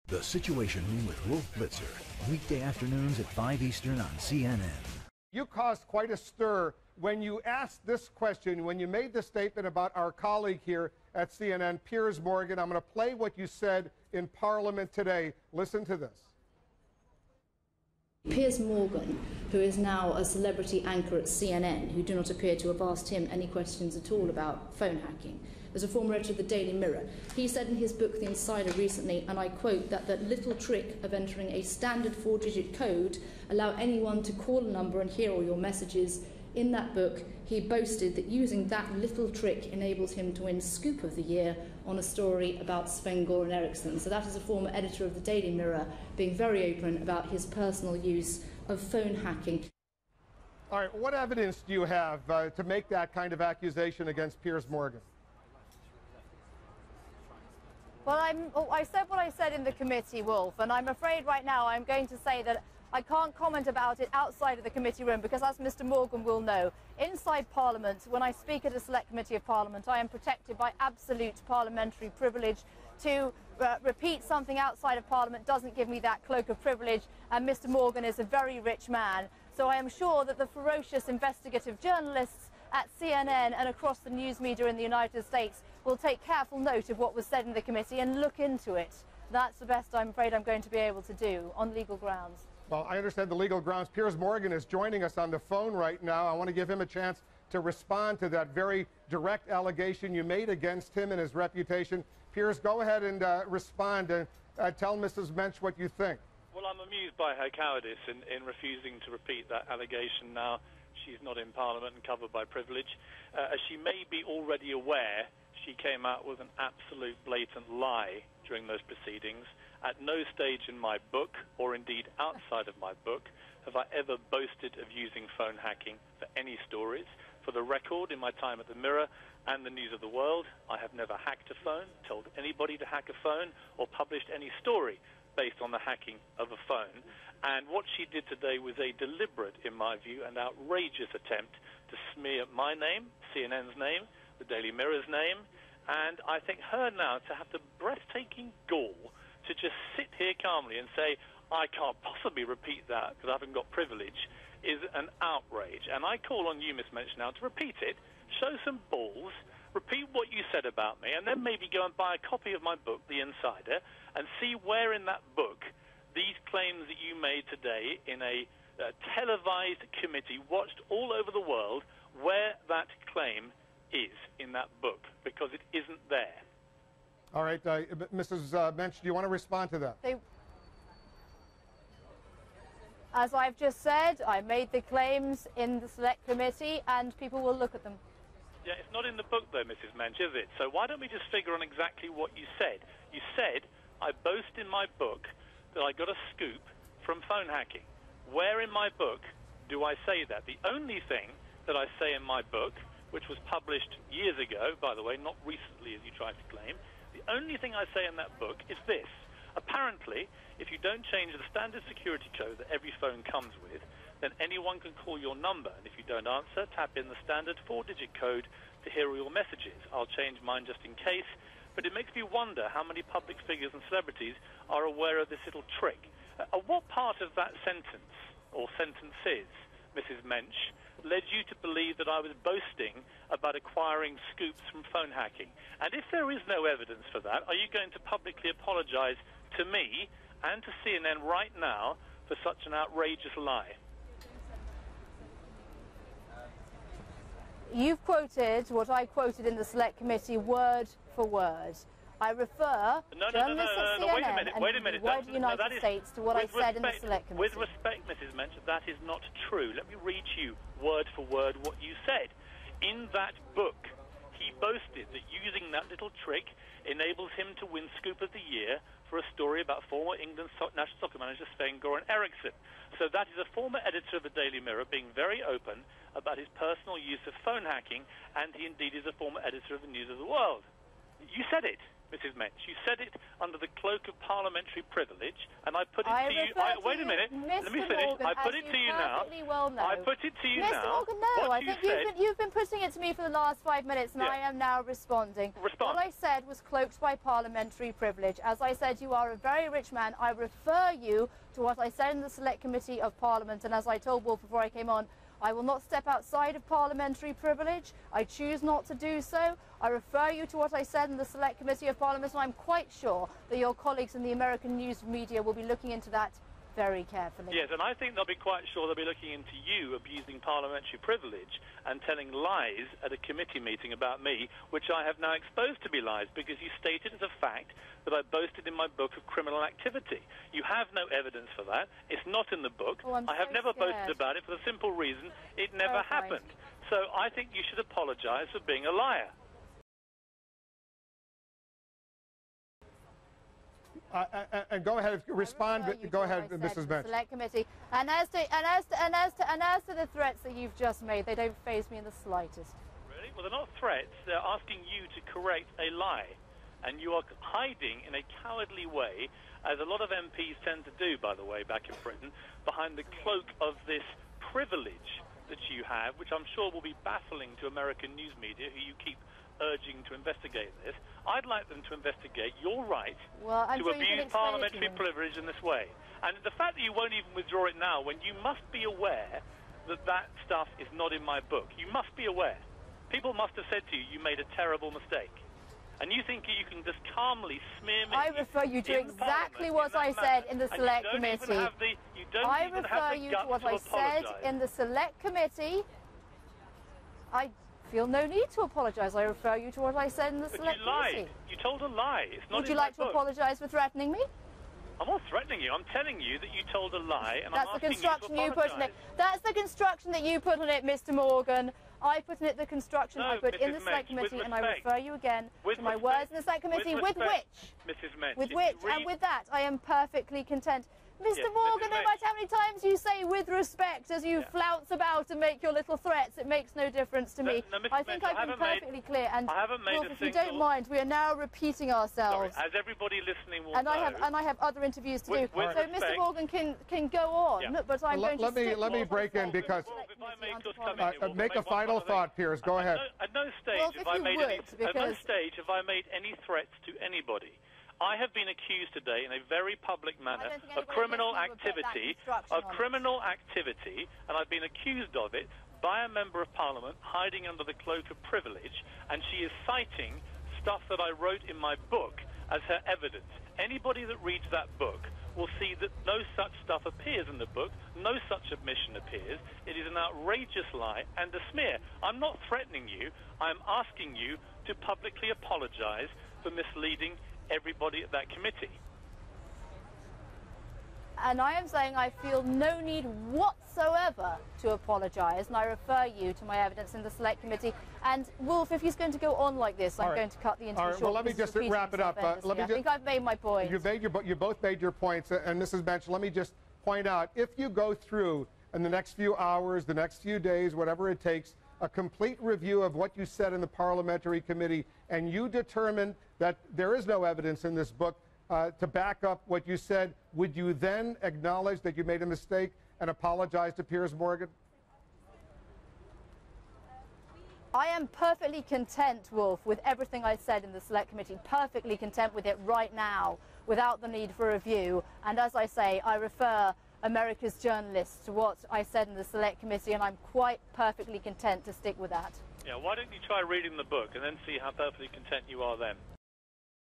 The Situation Room with Wolf Blitzer, weekday afternoons at 5 Eastern on CNN. You caused quite a stir when you asked this question, when you made the statement about our colleague here at CNN, Piers Morgan. I'm going to play what you said in Parliament today. Listen to this. Piers Morgan, who is now a celebrity anchor at CNN, who do not appear to have asked him any questions at all about phone hacking, as a former editor of the Daily Mirror. He said in his book, The Insider, recently, and I quote, that the little trick of entering a standard 4-digit code allow anyone to call a number and hear all your messages. In that book, he boasted that using that little trick enables him to win Scoop of the Year on a story about Sven-Göran Eriksson. So that is a former editor of the Daily Mirror being very open about his personal use of phone hacking. All right, what evidence do you have to make that kind of accusation against Piers Morgan? Well, I said what I said in the committee, Wolf, and I'm afraid right now I'm going to say that I can't comment about it outside of the committee room because, as Mr. Morgan will know, inside Parliament, when I speak at a select committee of Parliament, I am protected by absolute parliamentary privilege. To repeat something outside of Parliament doesn't give me that cloak of privilege, and Mr. Morgan is a very rich man. So I am sure that the ferocious investigative journalists at CNN and across the news media in the United States will take careful note of what was said in the committee and look into it. That's the best I'm afraid I'm going to be able to do on legal grounds. Well, I understand the legal grounds. Piers Morgan is joining us on the phone right now. I want to give him a chance to respond to that very direct allegation you made against him and his reputation. Piers, go ahead and respond and tell Mrs. Mensch what you think. Well, I'm amused by her cowardice in refusing to repeat that allegation now. She's not in Parliament and covered by privilege. As she may be already aware, she came out with an absolute blatant lie during those proceedings. At no stage in my book, or indeed outside of my book, have I ever boasted of using phone hacking for any stories. For the record, in my time at the Mirror and the News of the World, I have never hacked a phone, told anybody to hack a phone, or published any story based on the hacking of a phone. And what she did today was a deliberate, in my view, and outrageous attempt to smear my name, CNN's name, the Daily Mirror's name, and I think her now to have the breathtaking gall to just sit here calmly and say, I can't possibly repeat that because I haven't got privilege, is an outrage. And I call on you, Miss Mensch, now to repeat it, show some balls, repeat what you said about me, and then maybe go and buy a copy of my book, The Insider, and see where in that book these claims that you made today in a televised committee watched all over the world, where that claim is in that book, because it isn't there. All right, Mrs. Mensch, do you want to respond to that? As I've just said, I made the claims in the select committee and people will look at them. Yeah, it's not in the book though, Mrs. Mensch, is it? So why don't we just figure on exactly what you said? You said, I boast in my book that I got a scoop from phone hacking. Where in my book do I say that? The only thing that I say in my book, which was published years ago, by the way, not recently as you tried to claim, the only thing I say in that book is this. Apparently, if you don't change the standard security code that every phone comes with, then anyone can call your number. And if you don't answer, tap in the standard 4-digit code to hear all your messages. I'll change mine just in case. But it makes me wonder how many public figures and celebrities are aware of this little trick. What part of that sentence, or sentences, Mrs. Mensch, led you to believe that I was boasting about acquiring scoops from phone hacking? And if there is no evidence for that, are you going to publicly apologize to me and to CNN right now for such an outrageous lie? You've quoted what I quoted in the select committee word for word. I refer journalists at CNN and the wider United States to what I said in the select committee. With respect, Mrs. Mensch, that is not true. Let me read you word for word what you said. In that book, he boasted that using that little trick enables him to win Scoop of the Year for a story about former England national soccer manager Sven-Göran Eriksson. So that is a former editor of the Daily Mirror being very open about his personal use of phone hacking, and he indeed is a former editor of the News of the World. You said it. Mrs. Metz. You said it under the cloak of parliamentary privilege, and I put it to you. Wait a minute. Let me finish. Morgan, I put it to you now. Well know. I put it to you Mr. now. Morgan, no. I think you've been putting it to me for the last 5 minutes, and Yeah. I am now responding. Respond. What I said was cloaked by parliamentary privilege. As I said, you are a very rich man. I refer you to what I said in the Select Committee of Parliament, and as I told Wolf before I came on, I will not step outside of parliamentary privilege. I choose not to do so. I refer you to what I said in the Select Committee of Parliament, and I'm quite sure that your colleagues in the American news media will be looking into that very carefully. Yes, and I think they'll be quite sure they'll be looking into you abusing parliamentary privilege and telling lies at a committee meeting about me, which I have now exposed to be lies because you stated as a fact that I boasted in my book of criminal activity. You have no evidence for that. It's not in the book. Oh, I'm I have so never scared. boasted about it for the simple reason it never Terrifying. happened. So I think you should apologise for being a liar. And go ahead, respond. Go ahead, Mrs. Metz. Select Committee. And as to the threats that you've just made, they don't faze me in the slightest. Really? Well, they're not threats. They're asking you to correct a lie. And you are hiding in a cowardly way, as a lot of MPs tend to do, by the way, back in Britain, behind the cloak of this privilege that you have, which I'm sure will be baffling to American news media, who you keep urging to investigate this. I'd like them to investigate your right to abuse parliamentary privilege in this way. And the fact that you won't even withdraw it now, when you must be aware that that stuff is not in my book. You must be aware. People must have said to you, you made a terrible mistake. And you think you can just calmly smear me? I refer you to exactly what I said in the Select Committee. I refer you to what I said in the Select Committee. I feel no need to apologise. I refer you to what I said in the Select Committee. You lied. You told a lie. It's not Would you like to apologise for threatening me? I'm not threatening you. I'm telling you that you told a lie, and That's I'm the asking construction you you to put on it. That's the construction that you put on it, Mr. Morgan. I put in it the construction I put in the Select Committee, and I refer you again to my words in the Select Committee, with which, Mrs. Metz, with which, and with that, I am perfectly content. Mr. Morgan, no matter how many times you say with respect as you flounce about and make your little threats, it makes no difference to me. No, I think I've been perfectly clear. And Wolf, if you don't mind, we are now repeating ourselves. Sorry, as everybody listening will and know. I have other interviews to do. With so Mr. Morgan can go on, but I'm going to stick let me break in because make a final thought, Piers. Go ahead. At no stage have I made any threats to anybody. I have been accused today in a very public manner of criminal activity, and I've been accused of it by a member of Parliament hiding under the cloak of privilege, and she is citing stuff that I wrote in my book as her evidence. Anybody that reads that book will see that no such stuff appears in the book, no such admission appears. It is an outrageous lie and a smear. I'm not threatening you. I'm asking you to publicly apologise for misleading everybody at that committee. And I am saying I feel no need whatsoever to apologise, and I refer you to my evidence in the Select Committee. And Wolf, if he's going to go on like this, I'm going to cut the interview short. Well, let me just wrap it up. I think I've made my point. You both made your points, and Mrs. Metz, let me just point out, if you go through in the next few hours, the next few days, whatever it takes, a complete review of what you said in the parliamentary committee, and you determine that there is no evidence in this book to back up what you said, would you then acknowledge that you made a mistake and apologize to Piers Morgan? I am perfectly content, Wolf, with everything I said in the Select Committee, perfectly content with it right now, without the need for review. And as I say, I refer America's journalists to what I said in the Select Committee, and I'm quite perfectly content to stick with that. Yeah, why don't you try reading the book and then see how perfectly content you are then?